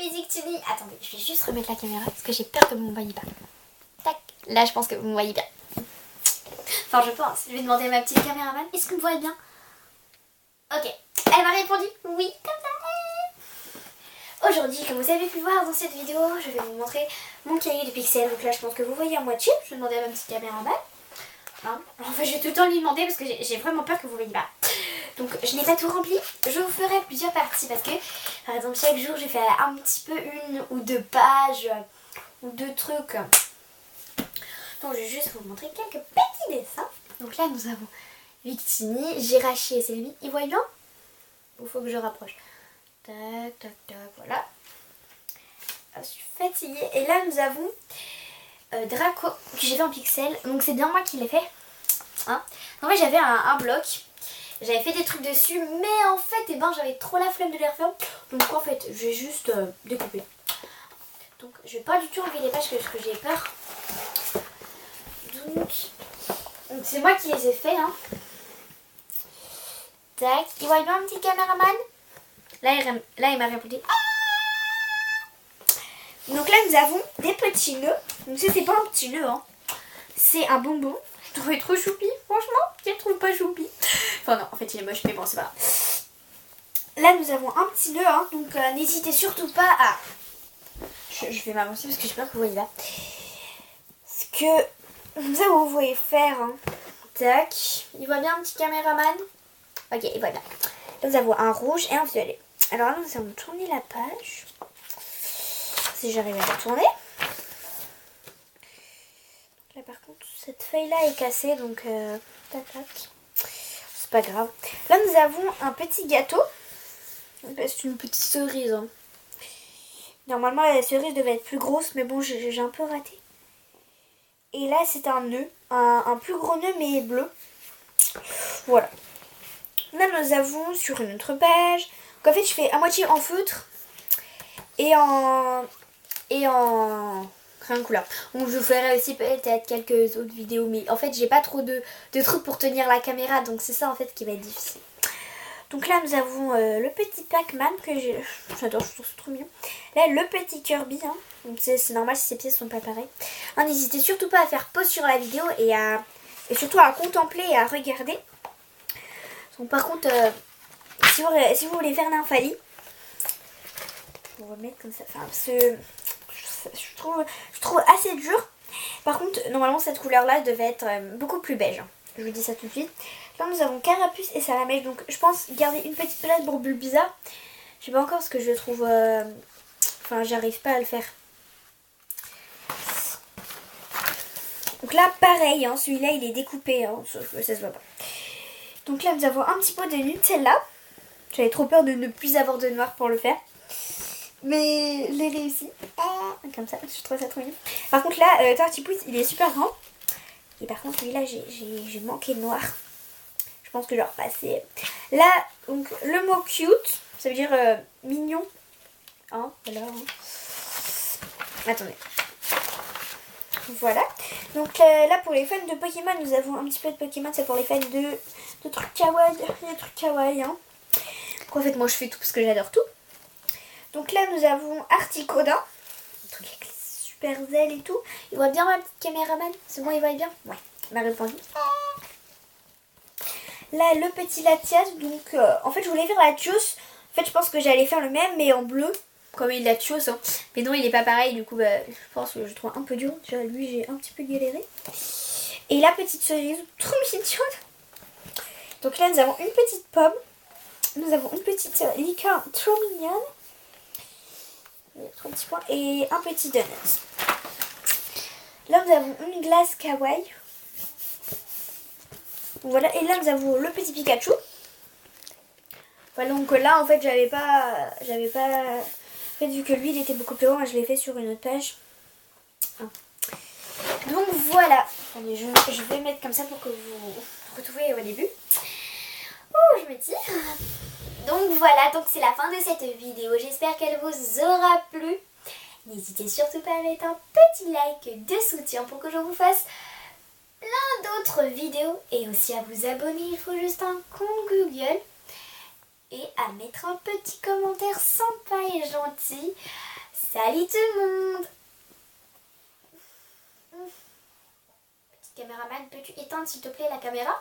musique Tini. Attendez, je vais juste remettre la caméra parce que j'ai peur que vous ne me voyez pas. Tac, là je pense que vous me voyez bien. Enfin je pense, je vais demander à ma petite caméraman, est-ce que vous me voyez bien? Ok, elle m'a répondu oui, comme ça. Aujourd'hui, comme vous avez pu voir dans cette vidéo, je vais vous montrer mon cahier de pixels. Donc là je pense que vous voyez à moitié, je vais demander à ma petite caméraman. Hein, en fait je vais tout le temps lui demander parce que j'ai vraiment peur que vous ne voyez pas. Donc je n'ai pas tout rempli, je vous ferai plusieurs parties parce que par exemple chaque jour je fais un petit peu une ou deux pages ou deux trucs. Donc je vais juste vous montrer quelques petits dessins. Donc là nous avons Victini, Jirachi et Selmi. Ils voient bien? Il faut que je rapproche. Tac tac tac, voilà. Je suis fatiguée. Et là nous avons Draco que j'ai fait en pixel. Donc c'est bien moi qui l'ai fait. Hein, en fait j'avais un bloc. J'avais fait des trucs dessus, mais en fait, eh ben, j'avais trop la flemme de les refaire. Donc en fait, je vais juste découper. Donc je vais pas du tout enlever les pages parce que j'ai peur. Donc c'est moi qui les ai fait. Hein. Tac. Il voit bien un petit caméraman? Là, il m'a répondu. Donc là, nous avons des petits nœuds. Donc ça, c'est pas un petit nœud. Hein. C'est un bonbon. Je trouvais trop choupi. Franchement, je le trouve pas choupi. Enfin non, en fait il est moche, mais bon c'est pas grave. Là nous avons un petit nœud, hein, donc n'hésitez surtout pas à... Je vais m'avancer parce que j'ai peur que vous voyez là. Ce que ça vous pouvez faire. Hein. Tac. Il voit bien un petit caméraman? Ok, il voit bien. Là nous avons un rouge et un violet. Alors là nous allons tourner la page. Si j'arrive à la tourner. Là par contre cette feuille là est cassée donc tac tac. C'est pas grave. Là nous avons un petit gâteau. C'est une petite cerise. Hein. Normalement la cerise devait être plus grosse mais bon j'ai un peu raté. Et là c'est un nœud. Un plus gros nœud mais bleu. Voilà. Là nous avons sur une autre page. Donc en fait je fais à moitié en feutre. Et en crayon couleur. Donc je ferai aussi peut-être quelques autres vidéos. Mais en fait j'ai pas trop de trucs pour tenir la caméra. Donc c'est ça en fait qui va être difficile. Donc là nous avons le petit Pac-Man que j'adore, je trouve ça trop mignon. Là le petit Kirby. Hein. Donc c'est normal si ces pièces sont pas pareilles. Hein, n'hésitez surtout pas à faire pause sur la vidéo et surtout à contempler et à regarder. Donc par contre si vous voulez faire Nymphalie, je vais remettre comme ça. Enfin, je trouve assez dur. Par contre, normalement, cette couleur-là devait être beaucoup plus beige. Hein. Je vous dis ça tout de suite. Là, nous avons Carapuce et Salamèche. Donc, je pense garder une petite place pour Bulbizarre. Je sais pas encore ce que je trouve... Enfin, j'arrive pas à le faire. Donc là, pareil. Hein, celui-là, il est découpé. Hein, ça se voit pas. Donc là, nous avons un petit pot de Nutella. J'avais trop peur de ne plus avoir de noir pour le faire. Mais je l'ai réussi. Comme ça, je trouve ça trop mignon. Par contre là, Tortipousse, il est super grand. Et par contre lui là, j'ai manqué de noir. Je pense que je vais repasser. Là, donc le mot cute, ça veut dire mignon. Hein, voilà. Hein. Attendez. Voilà. Donc là pour les fans de Pokémon, nous avons un petit peu de Pokémon. C'est pour les fans de trucs kawaii. Des trucs kawaii. Hein. Donc en fait moi je fais tout parce que j'adore tout. Donc là nous avons Articodin, un truc avec les super ailes et tout. Il voit bien ma petite caméraman? C'est bon, il voit bien? Ouais, il m'a répondu. Là le petit Latias, donc en fait je voulais faire Latios. En fait je pense que j'allais faire le même mais en bleu, comme il Latios. Hein. Mais non il est pas pareil, du coup bah, je pense que je trouve un peu dur. Déjà lui j'ai un petit peu galéré. Et la petite cerise, trop mignonne. Donc là nous avons une petite pomme. Nous avons une petite licorne trop mignonne. 3 petits points et un petit donut. Là nous avons une glace kawaii. Voilà, et là nous avons le petit Pikachu. Voilà, donc là en fait j'avais pas en fait vu que lui il était beaucoup plus grand, je l'ai fait sur une autre page. Donc voilà. Attendez, je vais mettre comme ça pour que vous retrouviez au début. Oh, je me tire. Donc voilà, donc c'est la fin de cette vidéo. J'espère qu'elle vous aura plu. N'hésitez surtout pas à mettre un petit like de soutien pour que je vous fasse plein d'autres vidéos. Et aussi à vous abonner, il faut juste un compte Google. et à mettre un petit commentaire sympa et gentil. Salut tout le monde! Petit caméraman, peux-tu éteindre s'il te plaît la caméra?